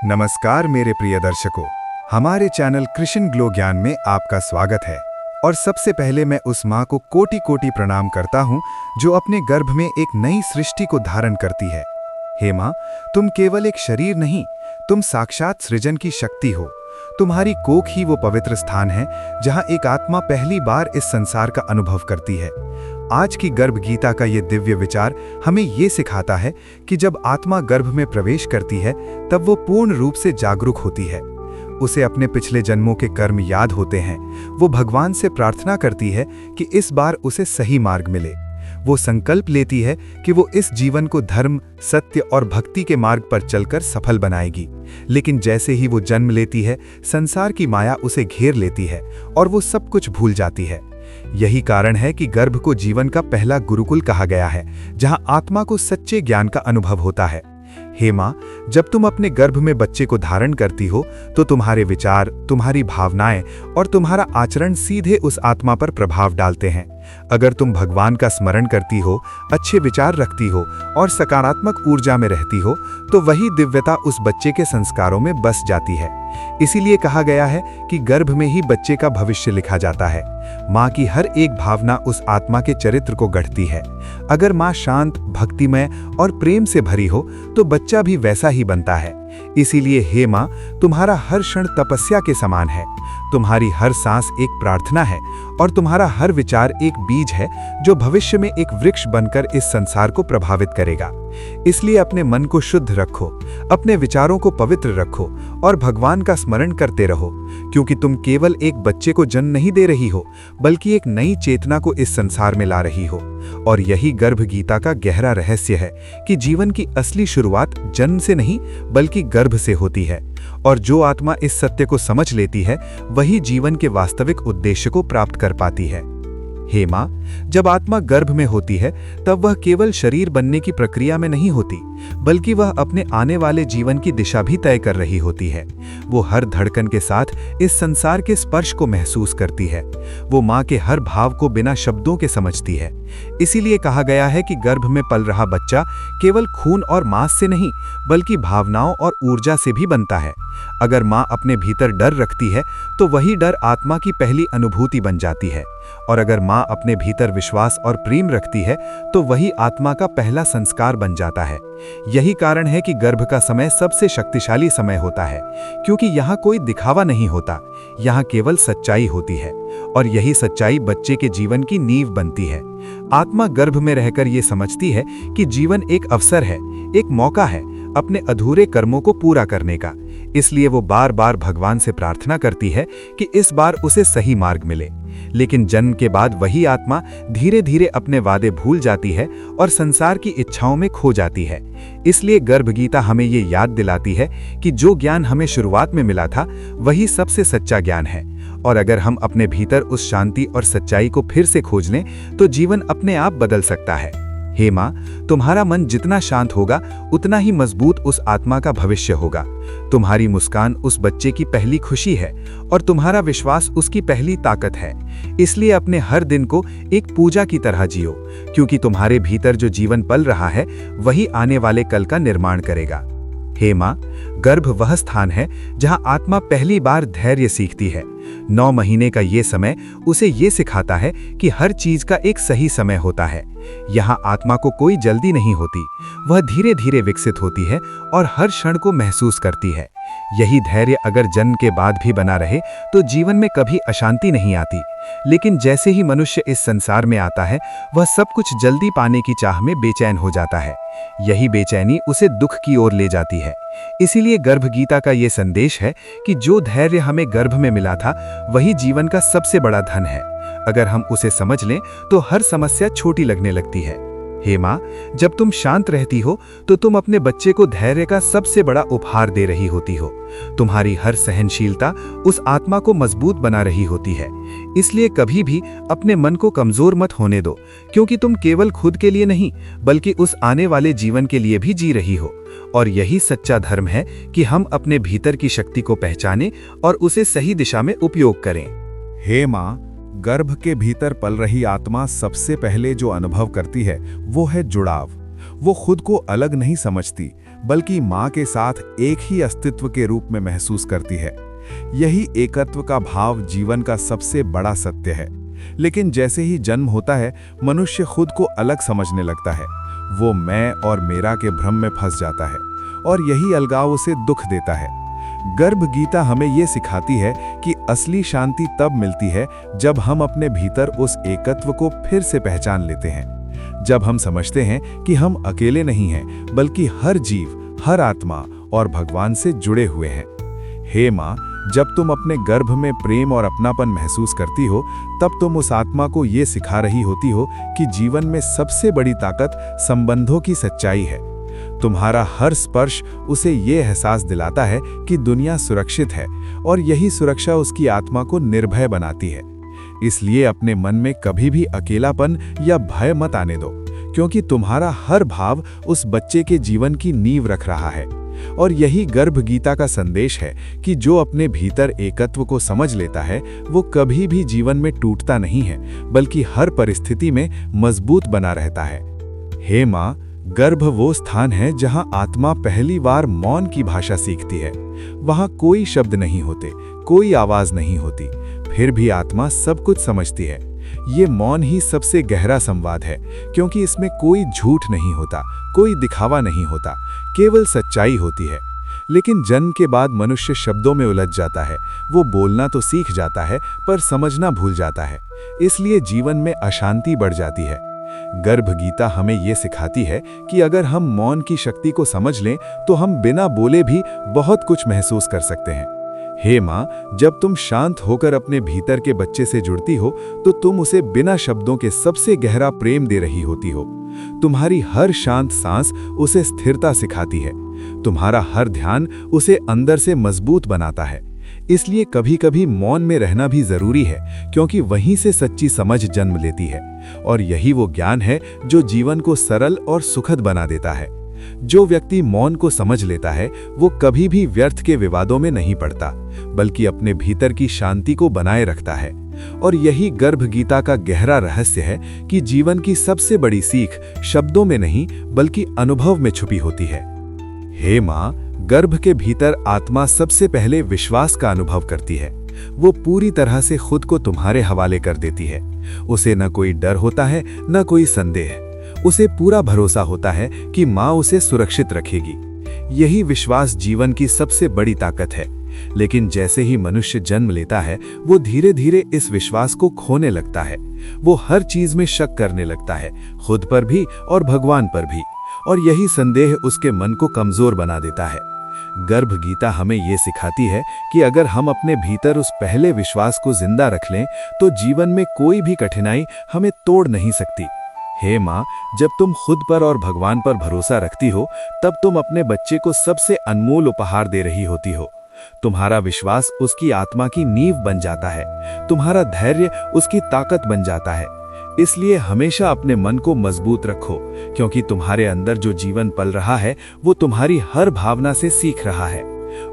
नमस्कार मेरे प्रिय दर्शकों, हमारे चैनल कृष्ण ग्लो ज्ञान में आपका स्वागत है। और सबसे पहले मैं उस माँ को कोटि कोटि प्रणाम करता हूँ जो अपने गर्भ में एक नई सृष्टि को धारण करती है। हे माँ, तुम केवल एक शरीर नहीं, तुम साक्षात सृजन की शक्ति हो। तुम्हारी कोख ही वो पवित्र स्थान है जहाँ एक आत्मा पहली बार इस संसार का अनुभव करती है। आज की गर्भ गीता का ये दिव्य विचार हमें ये सिखाता है कि जब आत्मा गर्भ में प्रवेश करती है तब वो पूर्ण रूप से जागरूक होती है। उसे अपने पिछले जन्मों के कर्म याद होते हैं। वो भगवान से प्रार्थना करती है कि इस बार उसे सही मार्ग मिले। वो संकल्प लेती है कि वो इस जीवन को धर्म, सत्य और भक्ति के मार्ग पर चलकर सफल बनाएगी। लेकिन जैसे ही वो जन्म लेती है, संसार की माया उसे घेर लेती है और वो सब कुछ भूल जाती है। यही कारण है कि गर्भ को जीवन का पहला गुरुकुल कहा गया है, जहां आत्मा को सच्चे ज्ञान का अनुभव होता है। हे माँ, जब तुम अपने गर्भ में बच्चे को धारण करती हो तो तुम्हारे विचार, तुम्हारी भावनाएं और तुम्हारा आचरण सीधे उस आत्मा पर प्रभाव डालते हैं। अगर तुम भगवान का स्मरण करती हो, अच्छे विचार रखती हो और सकारात्मक ऊर्जा में रहती हो तो वही दिव्यता उस बच्चे के संस्कारों में बस जाती है। इसीलिए कहा गया है कि गर्भ में ही बच्चे का भविष्य लिखा जाता है। माँ की हर एक भावना उस आत्मा के चरित्र को गढ़ती है। अगर माँ शांत, भक्तिमय और प्रेम से भरी हो तो बच्चा भी वैसा ही बनता है। इसीलिए हे माँ, तुम्हारा हर क्षण तपस्या के समान है। तुम्हारी हर सांस एक प्रार्थना है और तुम्हारा हर विचार एक बीज है जो भविष्य में एक वृक्ष बनकर इस संसार को प्रभावित करेगा। इसलिए अपने मन को शुद्ध रखो, अपने विचारों को पवित्र रखो और भगवान का स्मरण करते रहो, क्योंकि तुम केवल एक बच्चे को जन्म नहीं दे रही हो, बल्कि एक नई चेतना को इस संसार में ला रही हो। और यही गर्भ गीता का गहरा रहस्य है कि जीवन की असली शुरुआत जन्म से नहीं बल्कि गर्भ से होती है। और जो आत्मा इस सत्य को समझ लेती है वही जीवन के वास्तविक उद्देश्य को प्राप्त कर पाती है। हे माँ, जब आत्मा गर्भ में होती है तब वह केवल शरीर बनने की प्रक्रिया में नहीं होती, बल्कि वह अपने आने वाले जीवन की दिशा भी तय कर रही होती है। वो हर धड़कन के साथ इस संसार के स्पर्श को महसूस करती है। वो माँ के हर भाव को बिना शब्दों के समझती है। इसीलिए कहा गया है कि गर्भ में पल रहा बच्चा केवल खून और मांस से नहीं बल्कि भावनाओं और ऊर्जा से भी बनता है। अगर माँ अपने भीतर डर रखती है तो वही डर आत्मा की पहली अनुभूति बन जाती है। और अगर माँ अपने भीतर विश्वास और प्रेम रखती है तो वही आत्मा का पहला संस्कार बन जाता है। यही कारण है कि गर्भ का समय सबसे शक्तिशाली समय होता है, क्योंकि यहाँ कोई दिखावा नहीं होता, यहाँ केवल सच्चाई होती है। और यही सच्चाई बच्चे के जीवन की नींव बनती है। आत्मा गर्भ में रहकर ये समझती है कि जीवन एक अवसर है, एक मौका है अपने अधूरे कर्मों को पूरा करने का। इसलिए वो बार बार भगवान से प्रार्थना करती है कि इस बार उसे सही मार्ग मिले। लेकिन जन्म के बाद वही आत्मा धीरे धीरे अपने वादे भूल जाती है और संसार की इच्छाओं में खो जाती है। इसलिए गर्भ गीता हमें ये याद दिलाती है कि जो ज्ञान हमें शुरुआत में मिला था वही सबसे सच्चा ज्ञान है। और अगर हम अपने भीतर उस शांति और सच्चाई को फिर से खोज लें तो जीवन अपने आप बदल सकता है। हे माँ, तुम्हारा मन जितना शांत होगा उतना ही मजबूत उस आत्मा का भविष्य होगा। तुम्हारी मुस्कान उस बच्चे की पहली खुशी है और तुम्हारा विश्वास उसकी पहली ताकत है। इसलिए अपने हर दिन को एक पूजा की तरह जियो, क्योंकि तुम्हारे भीतर जो जीवन पल रहा है वही आने वाले कल का निर्माण करेगा। हे माँ, गर्भ वह स्थान है जहाँ आत्मा पहली बार धैर्य सीखती है। 9 महीने का ये समय उसे ये सिखाता है कि हर चीज का एक सही समय होता है। यहाँ आत्मा को कोई जल्दी नहीं होती, वह धीरे धीरे विकसित होती है और हर क्षण को महसूस करती है। यही धैर्य अगर जन्म के बाद भी बना रहे तो जीवन में कभी अशांति नहीं आती। लेकिन जैसे ही मनुष्य इस संसार में आता है वह सब कुछ जल्दी पाने की चाह में बेचैन हो जाता है। यही बेचैनी उसे दुख की ओर ले जाती है। इसीलिए गर्भ गीता का ये संदेश है कि जो धैर्य हमें गर्भ में मिला था वही जीवन का सबसे बड़ा धन है। अगर हम उसे समझ लें तो हर समस्या छोटी लगने लगती है। हे माँ, जब तुम शांत रहती हो तो तुम अपने बच्चे को धैर्य का सबसे बड़ा उपहार दे रही होती हो। तुम्हारी हर सहनशीलता उस आत्मा को मजबूत बना रही होती है। इसलिए कभी भी अपने मन को कमजोर मत होने दो, क्योंकि तुम केवल खुद के लिए नहीं बल्कि उस आने वाले जीवन के लिए भी जी रही हो। और यही सच्चा धर्म है कि हम अपने भीतर की शक्ति को पहचानें और उसे सही दिशा में उपयोग करें। हे माँ, गर्भ के भीतर पल रही आत्मा सबसे पहले जो अनुभव करती है वो है जुड़ाव। वो खुद को अलग नहीं समझती, बल्कि माँ के साथ एक ही अस्तित्व के रूप में महसूस करती है। यही एकत्व का भाव जीवन का सबसे बड़ा सत्य है। लेकिन जैसे ही जन्म होता है, मनुष्य खुद को अलग समझने लगता है। वो मैं और मेरा के भ्रम में फंस जाता है और यही अलगाव उसे दुख देता है। गर्भ गीता हमें ये सिखाती है कि असली शांति तब मिलती है जब हम अपने भीतर उस एकत्व को फिर से पहचान लेते हैं। जब हम समझते हैं कि हम अकेले नहीं हैं, बल्कि हर जीव, हर आत्मा और भगवान से जुड़े हुए हैं। हे माँ, जब तुम अपने गर्भ में प्रेम और अपनापन महसूस करती हो, तब तुम उस आत्मा को ये सिखा रही होती हो कि जीवन में सबसे बड़ी ताकत संबंधों की सच्चाई है। तुम्हारा हर स्पर्श उसे ये एहसास दिलाता है कि दुनिया सुरक्षित है और यही सुरक्षा उसकी आत्मा को निर्भय बनाती है। इसलिए अपने मन में कभी भी अकेलापन या भय मत आने दो, क्योंकि तुम्हारा हर भाव उस बच्चे के जीवन की नींव रख रहा है। और यही गर्भ गीता का संदेश है कि जो अपने भीतर एकत्व को समझ लेता है, वो कभी भी जीवन में टूटता नहीं है, बल्कि हर परिस्थिति में मजबूत बना रहता है। हे माँ, गर्भ वो स्थान है जहां आत्मा पहली बार मौन की भाषा सीखती है। वहां कोई शब्द नहीं होते, कोई आवाज नहीं होती, फिर भी आत्मा सब कुछ समझती है। ये मौन ही सबसे गहरा संवाद है, क्योंकि इसमें कोई झूठ नहीं होता, कोई दिखावा नहीं होता, केवल सच्चाई होती है। लेकिन जन्म के बाद मनुष्य शब्दों में उलझ जाता है। वो बोलना तो सीख जाता है, पर समझना भूल जाता है। इसलिए जीवन में अशांति बढ़ जाती है। गर्भ गीता हमें ये सिखाती है कि अगर हम मौन की शक्ति को समझ लें, तो हम बिना बोले भी बहुत कुछ महसूस कर सकते हैं। हे माँ, जब तुम शांत होकर अपने भीतर के बच्चे से जुड़ती हो, तो तुम उसे बिना शब्दों के सबसे गहरा प्रेम दे रही होती हो। तुम्हारी हर शांत सांस उसे स्थिरता सिखाती है। तुम्हारा हर ध्यान उसे अंदर से मजबूत बनाता है। इसलिए कभी कभी मौन में रहना भी जरूरी है, क्योंकि वहीं से सच्ची समझ जन्म लेती है। और यही वो ज्ञान है जो जीवन को सरल और सुखद बना देता है। जो व्यक्ति मौन को समझ लेता है, वो कभी भी व्यर्थ के विवादों में नहीं पड़ता, बल्कि अपने भीतर की शांति को बनाए रखता है। और यही गर्भ गीता का गहरा रहस्य है कि जीवन की सबसे बड़ी सीख शब्दों में नहीं, बल्कि अनुभव में छुपी होती है। हे माँ, गर्भ के भीतर आत्मा सबसे पहले विश्वास का अनुभव करती है। वो पूरी तरह से खुद को तुम्हारे हवाले कर देती है। उसे न कोई डर होता है, न कोई संदेह। उसे पूरा भरोसा होता है कि माँ उसे सुरक्षित रखेगी। यही विश्वास जीवन की सबसे बड़ी ताकत है। लेकिन जैसे ही मनुष्य जन्म लेता है, वो धीरे धीरे इस विश्वास को खोने लगता है। वो हर चीज में शक करने लगता है, खुद पर भी और भगवान पर भी। और यही संदेह उसके मन को कमजोर बना देता है। गर्भ गीता हमें ये सिखाती है कि अगर हम अपने भीतर उस पहले विश्वास को जिंदा रख लें, तो जीवन में कोई भी कठिनाई हमें तोड़ नहीं सकती। हे माँ, जब तुम खुद पर और भगवान पर भरोसा रखती हो, तब तुम अपने बच्चे को सबसे अनमोल उपहार दे रही होती हो। तुम्हारा विश्वास उसकी आत्मा की नींव बन जाता है। तुम्हारा धैर्य उसकी ताकत बन जाता है। इसलिए हमेशा अपने मन को मजबूत रखो, क्योंकि तुम्हारे अंदर जो जीवन पल रहा है, वो तुम्हारी हर भावना से सीख रहा है।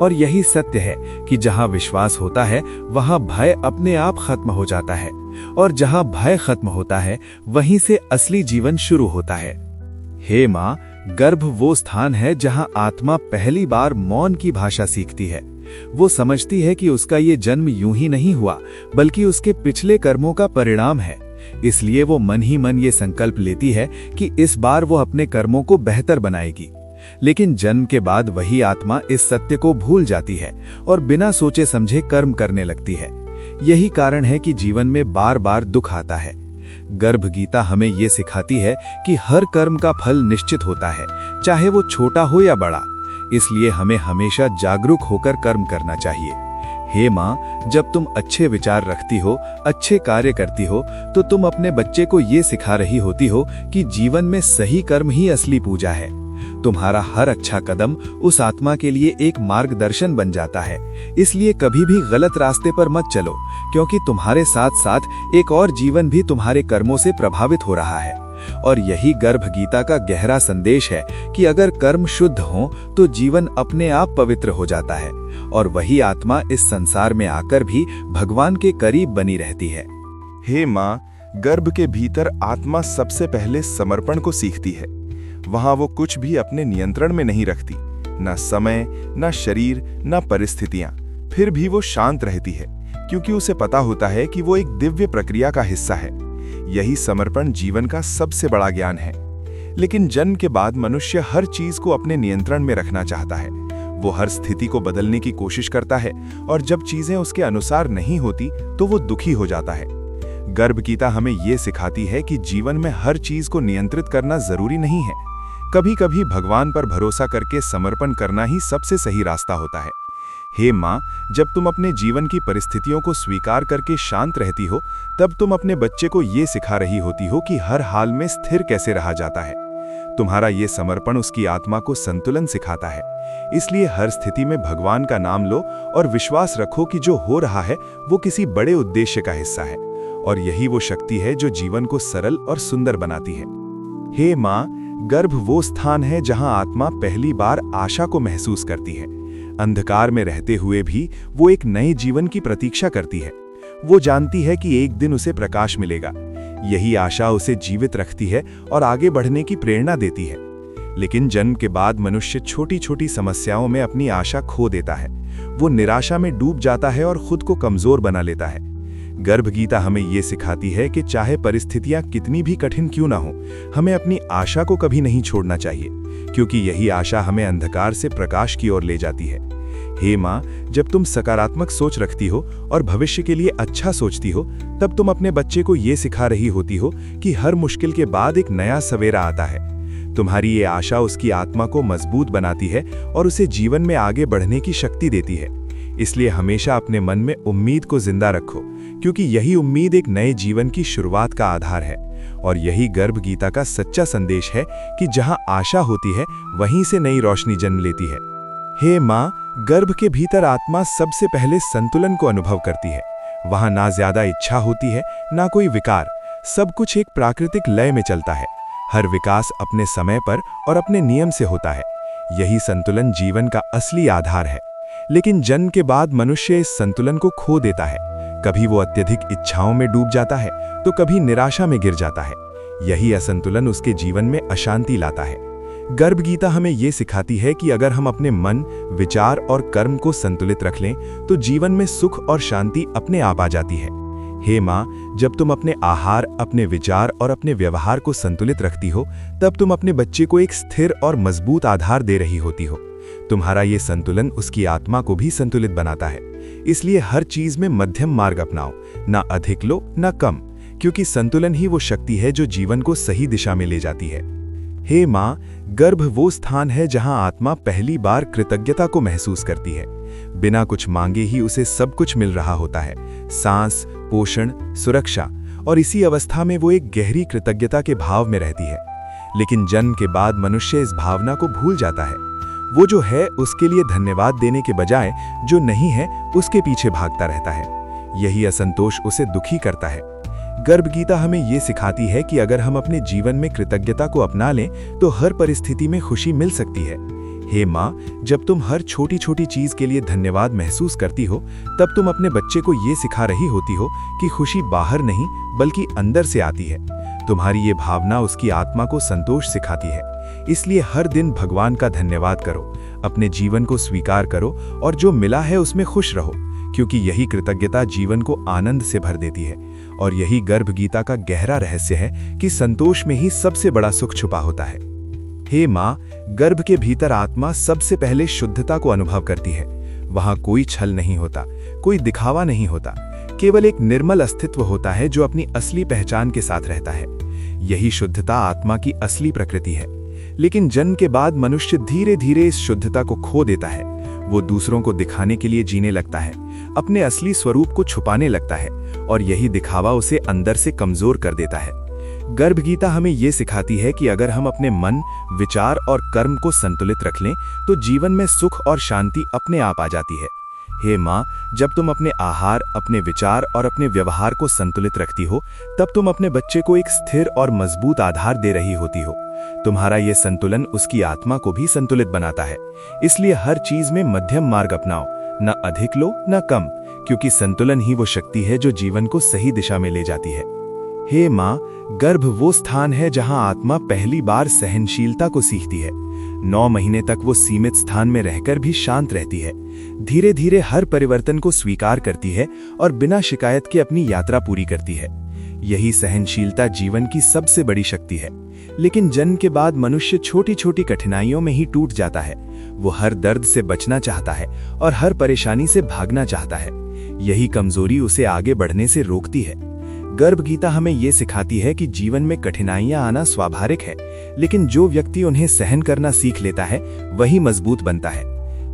और यही सत्य है कि जहां विश्वास होता है, वहां भय अपने आप खत्म हो जाता है। और जहां भय खत्म होता है, वहीं से असली जीवन शुरू होता है। हे माँ, गर्भ वो स्थान है जहां आत्मा पहली बार मौन की भाषा सीखती है। वो समझती है कि उसका ये जन्म यूं ही नहीं हुआ, बल्कि उसके पिछले कर्मों का परिणाम है। इसलिए वो मन ही मन ये संकल्प लेती है कि इस बार वो अपने कर्मों को बेहतर बनाएगी। लेकिन जन्म के बाद वही आत्मा इस सत्य को भूल जाती है और बिना सोचे समझे कर्म करने लगती है। यही कारण है कि जीवन में बार बार दुख आता है। गर्भ गीता हमें ये सिखाती है कि हर कर्म का फल निश्चित होता है, चाहे वो छोटा हो या बड़ा। इसलिए हमें हमेशा जागरूक होकर कर्म करना चाहिए। हे माँ, जब तुम अच्छे विचार रखती हो, अच्छे कार्य करती हो, तो तुम अपने बच्चे को ये सिखा रही होती हो कि जीवन में सही कर्म ही असली पूजा है। तुम्हारा हर अच्छा कदम उस आत्मा के लिए एक मार्गदर्शन बन जाता है। इसलिए कभी भी गलत रास्ते पर मत चलो, क्योंकि तुम्हारे साथ साथ एक और जीवन भी तुम्हारे कर्मों से प्रभावित हो रहा है। और यही गर्भ गीता का गहरा संदेश है कि अगर कर्म शुद्ध हो, तो जीवन अपने आप पवित्र हो जाता है और वही आत्मा इस संसार में आकर भी भगवान के करीब बनी रहती है। हे माँ, गर्भ के भीतर आत्मा सबसे पहले समर्पण को सीखती है। वहां वो कुछ भी अपने नियंत्रण में नहीं रखती, न समय, न शरीर, न परिस्थितियां। फिर भी वो शांत रहती है, क्योंकि उसे पता होता है कि वो एक दिव्य प्रक्रिया का हिस्सा है। यही समर्पण जीवन का सबसे बड़ा ज्ञान है। लेकिन जन्म के बाद मनुष्य हर चीज को अपने नियंत्रण में रखना चाहता है। वो हर स्थिति को बदलने की कोशिश करता है, और जब चीजें उसके अनुसार नहीं होती तो वो दुखी हो जाता है। गर्भ गीता हमें ये सिखाती है कि जीवन में हर चीज को नियंत्रित करना जरूरी नहीं है। कभी कभी भगवान पर भरोसा करके समर्पण करना ही सबसे सही रास्ता होता है। हे माँ, जब तुम अपने जीवन की परिस्थितियों को स्वीकार करके शांत रहती हो, तब तुम अपने बच्चे को ये सिखा रही होती हो कि हर हाल में स्थिर कैसे रहा जाता है। तुम्हारा ये समर्पण उसकी आत्मा को संतुलन सिखाता है। इसलिए हर स्थिति में भगवान का नाम लो और विश्वास रखो कि जो हो रहा है वो किसी बड़े उद्देश्य का हिस्सा है, और यही वो शक्ति है जो जीवन को सरल और सुंदर बनाती है। हे माँ, गर्भ वो स्थान है जहाँ आत्मा पहली बार आशा को महसूस करती है। अंधकार में रहते हुए भी वो एक नए जीवन की प्रतीक्षा करती है। वो जानती है कि एक दिन उसे प्रकाश मिलेगा। यही आशा उसे जीवित रखती है और आगे बढ़ने की प्रेरणा देती है। लेकिन जन्म के बाद मनुष्य छोटी छोटी समस्याओं में अपनी आशा खो देता है। वो निराशा में डूब जाता है और खुद को कमजोर बना लेता है। गर्भ गीता हमें ये सिखाती है कि चाहे परिस्थितियां कितनी भी कठिन क्यों ना हो, हमें अपनी आशा को कभी नहीं छोड़ना चाहिए, क्योंकि यही आशा हमें अंधकार से प्रकाश की ओर ले जाती है। हे माँ, जब तुम सकारात्मक सोच रखती हो और भविष्य के लिए अच्छा सोचती हो, तब तुम अपने बच्चे को ये सिखा रही होती हो कि हर मुश्किल के बाद एक नया सवेरा आता है। तुम्हारी ये आशा उसकी आत्मा को मजबूत बनाती है और उसे जीवन में आगे बढ़ने की शक्ति देती है। इसलिए हमेशा अपने मन में उम्मीद को जिंदा रखो, क्योंकि यही उम्मीद एक नए जीवन की शुरुआत का आधार है। और यही गर्भ गीता का सच्चा संदेश है कि जहां आशा होती है, वहीं से नई रोशनी जन्म लेती है। हे माँ, गर्भ के भीतर आत्मा सबसे पहले संतुलन को अनुभव करती है। वहां ना ज्यादा इच्छा होती है, ना कोई विकार। सब कुछ एक प्राकृतिक लय में चलता है। हर विकास अपने समय पर और अपने नियम से होता है। यही संतुलन जीवन का असली आधार है। लेकिन जन्म के बाद मनुष्य इस संतुलन को खो देता है। कभी वो अत्यधिक इच्छाओं में डूब जाता है, तो कभी निराशा में गिर जाता है। यही असंतुलन उसके जीवन में अशांति लाता है। गर्भ गीता हमें ये सिखाती है कि अगर हम अपने मन, विचार और कर्म को संतुलित रख लें, तो जीवन में सुख और शांति अपने आप आ जाती है। हे माँ, जब तुम अपने आहार, अपने विचार और अपने व्यवहार को संतुलित रखती हो, तब तुम अपने बच्चे को एक स्थिर और मजबूत आधार दे रही होती हो। तुम्हारा ये संतुलन उसकी आत्मा को भी संतुलित बनाता है। इसलिए हर चीज में मध्यम मार्ग अपनाओ, ना अधिक लो ना कम, क्योंकि संतुलन ही वो शक्ति है जो जीवन को सही दिशा में ले जाती है। हे माँ, गर्भ वो स्थान है जहां आत्मा पहली बार कृतज्ञता को महसूस करती है। बिना कुछ मांगे ही उसे सब कुछ मिल रहा होता है, सांस, पोषण, सुरक्षा, और इसी अवस्था में वो एक गहरी कृतज्ञता के भाव में रहती है। लेकिन जन्म के बाद मनुष्य इस भावना को भूल जाता है। वो जो है उसके लिए धन्यवाद देने के बजाय जो नहीं है उसके पीछे भागता रहता है। यही असंतोष उसे दुखी करता है। गर्भ गीता हमें ये सिखाती है कि अगर हम अपने जीवन में कृतज्ञता को अपना लें, तो हर परिस्थिति में खुशी मिल सकती है। हे माँ, जब तुम हर छोटी छोटी चीज के लिए धन्यवाद महसूस करती हो, तब तुम अपने बच्चे को ये सिखा रही होती हो कि खुशी बाहर नहीं बल्कि अंदर से आती है। तुम्हारी ये भावना उसकी आत्मा को संतोष सिखाती है। इसलिए हर दिन भगवान का धन्यवाद करो, अपने जीवन को स्वीकार करो और जो मिला है उसमें खुश रहो, क्योंकि यही कृतज्ञता जीवन को आनंद से भर देती है। और यही गर्भ गीता का गहरा रहस्य है कि संतोष में ही सबसे बड़ा सुख छुपा होता है। हे माँ, गर्भ के भीतर आत्मा सबसे पहले शुद्धता को अनुभव करती है। वहां कोई छल नहीं होता, कोई दिखावा नहीं होता, केवल एक निर्मल अस्तित्व होता है जो अपनी असली पहचान के साथ रहता है। यही शुद्धता आत्मा की असली प्रकृति है। लेकिन जन्म के बाद मनुष्य धीरे धीरे इस शुद्धता को खो देता है। वो दूसरों को दिखाने के लिए जीने लगता है, अपने असली स्वरूप को छुपाने लगता है, और यही दिखावा उसे अंदर से कमजोर कर देता है। गर्भ गीता हमें ये सिखाती है कि अगर हम अपने मन, विचार और कर्म को संतुलित रख लें, तो जीवन में सुख और शांति अपने आप आ जाती है। हे माँ, जब तुम अपने आहार, अपने विचार और अपने व्यवहार को संतुलित रखती हो, तब तुम अपने बच्चे को एक स्थिर और मजबूत आधार दे रही होती हो। तुम्हारा ये संतुलन उसकी आत्मा को भी संतुलित बनाता है। इसलिए हर चीज में मध्यम मार्ग अपनाओ, न अधिक लो न कम, क्योंकि संतुलन ही वो शक्ति है जो जीवन को सही दिशा में ले जाती है। हे माँ, गर्भ वो स्थान है जहां आत्मा पहली बार सहनशीलता को सीखती है। 9 महीने तक वो सीमित स्थान में रहकर भी शांत रहती है, धीरे धीरे हर परिवर्तन को स्वीकार करती है और बिना शिकायत के अपनी यात्रा पूरी करती है। यही सहनशीलता जीवन की सबसे बड़ी शक्ति है। लेकिन जन्म के बाद मनुष्य छोटी छोटी कठिनाइयों में ही टूट जाता है। वो हर दर्द से बचना चाहता है और हर परेशानी से भागना चाहता है। यही कमजोरी उसे आगे बढ़ने से रोकती है। गर्भ गीता हमें ये सिखाती है कि जीवन में कठिनाइयां आना स्वाभाविक है, लेकिन जो व्यक्ति उन्हें सहन करना सीख लेता है वही मजबूत बनता है।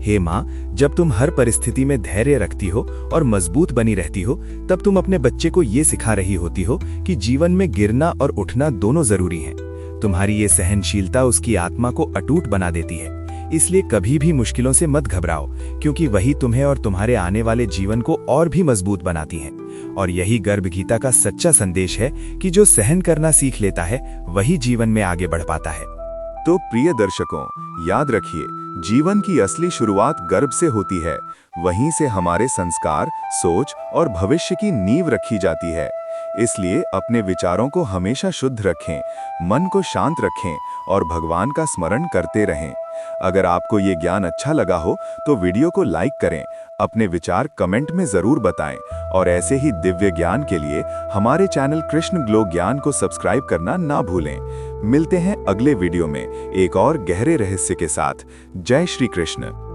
हे माँ, जब तुम हर परिस्थिति में धैर्य रखती हो और मजबूत बनी रहती हो, तब तुम अपने बच्चे को ये सिखा रही होती हो कि जीवन में गिरना और उठना दोनों जरूरी हैं। तुम्हारी ये सहनशीलता उसकी आत्मा को अटूट बना देती है। इसलिए कभी भी मुश्किलों से मत घबराओ, क्योंकि वही तुम्हें और तुम्हारे आने वाले जीवन को और भी मजबूत बनाती हैं। और यही गर्भ गीता का सच्चा संदेश है कि जो सहन करना सीख लेता है वही जीवन में आगे बढ़ पाता है। तो प्रिय दर्शकों, याद रखिए, जीवन की असली शुरुआत गर्भ से होती है। वहीं से हमारे संस्कार, सोच और भविष्य की नींव रखी जाती है। इसलिए अपने विचारों को हमेशा शुद्ध रखें, मन को शांत रखें और भगवान का स्मरण करते रहें। अगर आपको ये ज्ञान अच्छा लगा हो तो वीडियो को लाइक करें, अपने विचार कमेंट में जरूर बताएं और ऐसे ही दिव्य ज्ञान के लिए हमारे चैनल कृष्ण ग्लो ज्ञान को सब्सक्राइब करना ना भूलें। मिलते हैं अगले वीडियो में एक और गहरे रहस्य के साथ। जय श्री कृष्ण।